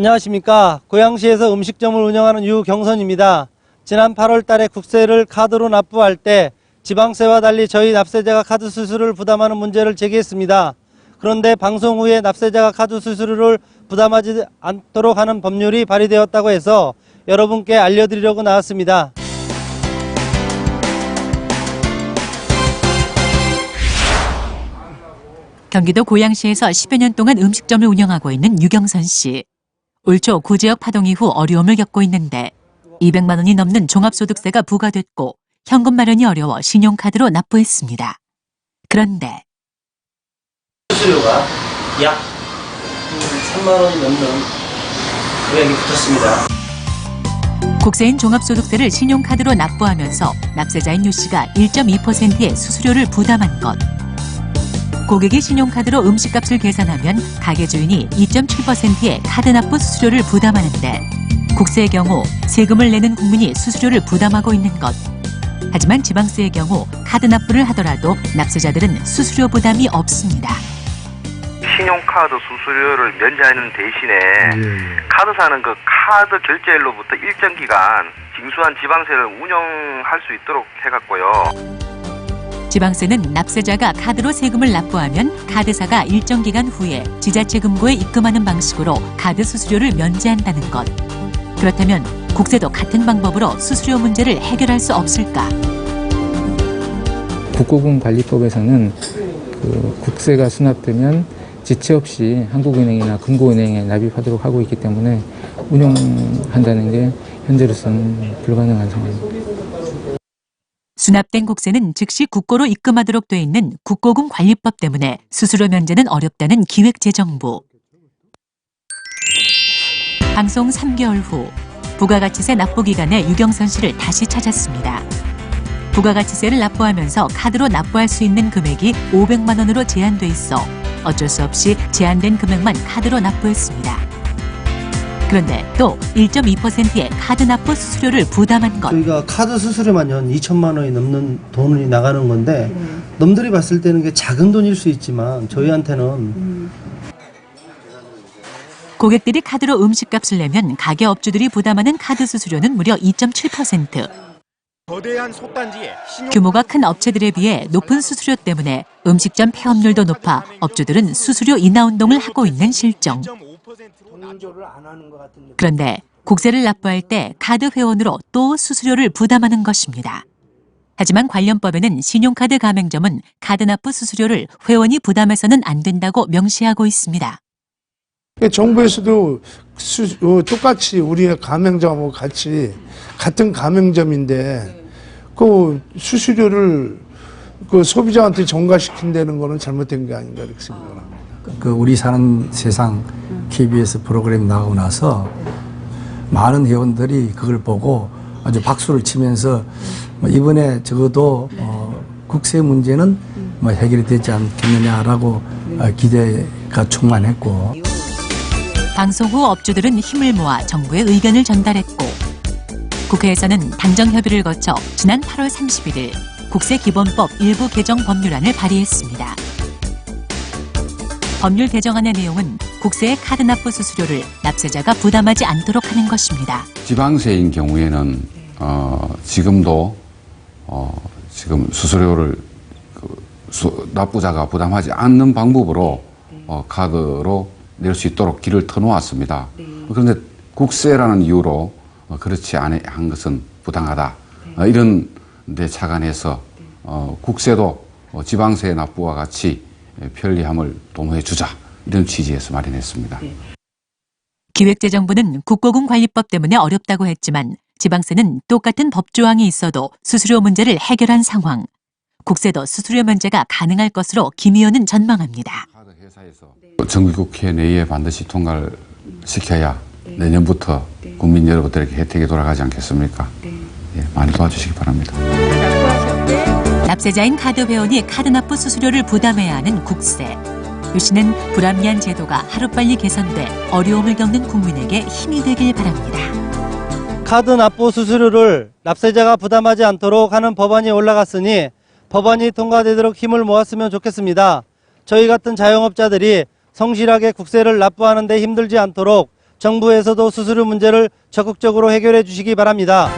안녕하십니까. 고양시에서 음식점을 운영하는 유경선입니다. 지난 8월 달에 국세를 카드로 납부할 때 지방세와 달리 저희 납세자가 카드 수수료를 부담하는 문제를 제기했습니다. 그런데 방송 후에 납세자가 카드 수수료를 부담하지 않도록 하는 법률이 발의되었다고 해서 여러분께 알려드리려고 나왔습니다. 경기도 고양시에서 10여 년 동안 음식점을 운영하고 있는 유경선 씨. 올 초 구제역 파동 이후 어려움을 겪고 있는데 200만 원이 넘는 종합소득세가 부과됐고 현금 마련이 어려워 신용카드로 납부했습니다. 그런데 수수료가 약 3만 원이 넘는 금액이 붙었습니다. 국세인 종합소득세를 신용카드로 납부하면서 납세자인 유 씨가 1.2%의 수수료를 부담한 것. 고객이 신용카드로 음식값을 계산하면 가게 주인이 2.7%의 카드 납부 수수료를 부담하는데 국세의 경우 세금을 내는 국민이 수수료를 부담하고 있는 것. 하지만 지방세의 경우 카드 납부를 하더라도 납세자들은 수수료 부담이 없습니다. 신용카드 수수료를 면제하는 대신에 카드사는 그 카드 결제일로부터 일정 기간 징수한 지방세를 운영할 수 있도록 해갖고요. 지방세는 납세자가 카드로 세금을 납부하면 카드사가 일정 기간 후에 지자체 금고에 입금하는 방식으로 카드 수수료를 면제한다는 것. 그렇다면 국세도 같은 방법으로 수수료 문제를 해결할 수 없을까? 국고금관리법에서는 국세가 수납되면 지체 없이 한국은행이나 금고은행에 납입하도록 하고 있기 때문에 운영한다는 게 현재로서는 불가능한 상황입니다. 수납된 국세는 즉시 국고로 입금하도록 돼 있는 국고금관리법 때문에 수수료 면제는 어렵다는 기획재정부. 방송 3개월 후 부가가치세 납부 기간에 유경선 씨를 다시 찾았습니다. 부가가치세를 납부하면서 카드로 납부할 수 있는 금액이 500만 원으로 제한돼 있어 어쩔 수 없이 제한된 금액만 카드로 납부했습니다. 그런데 또 1.2%의 카드 납부 수수료를 부담한 것. 저희가 카드 수수료만 연 2천만 원이 넘는 돈이 나가는 건데 남들이 봤을 때는 게 작은 돈일 수 있지만 저희한테는 고객들이 카드로 음식값을 내면 가게 업주들이 부담하는 카드 수수료는 무려 2.7%. 거대한 솥단지에 규모가 큰 업체들에 비해 높은 수수료 때문에 음식점 폐업률도 높아 업주들은 수수료 인하 운동을 하고 있는 실정. 그런데 국세를 납부할 때 카드 회원으로 또 수수료를 부담하는 것입니다. 하지만 관련법에는 신용카드 가맹점은 카드 납부 수수료를 회원이 부담해서는 안 된다고 명시하고 있습니다. 정부에서도 똑같이 우리의 가맹점하고 같은 가맹점인데 그 수수료를 그 소비자한테 전가시킨다는 거는 잘못된 게 아닌가 이렇게 생각합니다. 우리 사는 세상 KBS 프로그램 나오고 나서 많은 회원들이 그걸 보고 아주 박수를 치면서 이번에 적어도 국세 문제는 해결이 되지 않겠느냐라고 기대가 충만했고. 방송 후 업주들은 힘을 모아 정부에 의견을 전달했고 국회에서는 당정협의를 거쳐 지난 8월 31일 국세기본법 일부 개정 법률안을 발의했습니다. 법률 개정안의 내용은 국세의 카드 납부 수수료를 납세자가 부담하지 않도록 하는 것입니다. 지방세인 경우에는 지금도 지금 수수료를 납부자가 부담하지 않는 방법으로 카드로 낼 수 있도록 길을 터놓았습니다. 그런데 국세라는 이유로 그렇지 않은 것은 부당하다. 이런 데 착안해서 국세도 지방세 납부와 같이 편리함을 도모해 주자. 이런 취지에서 마련했습니다. 기획재정부는 국고금관리법 때문에 어렵다고 했지만 지방세는 똑같은 법조항이 있어도 수수료 문제를 해결한 상황. 국세도 수수료 면제가 가능할 것으로 김 의원은 전망합니다. 정기국회 내에 반드시 통과를 시켜야 내년부터 국민 여러분들에게 혜택이 돌아가지 않겠습니까? 예, 많이 도와주시기 바랍니다. 납세자인 카드 회원이 카드 납부 수수료를 부담해야 하는 국세. 유 씨는 불합리한 제도가 하루빨리 개선돼 어려움을 겪는 국민에게 힘이 되길 바랍니다. 카드 납부 수수료를 납세자가 부담하지 않도록 하는 법안이 올라갔으니 법안이 통과되도록 힘을 모았으면 좋겠습니다. 저희 같은 자영업자들이 성실하게 국세를 납부하는 데 힘들지 않도록 정부에서도 수수료 문제를 적극적으로 해결해 주시기 바랍니다.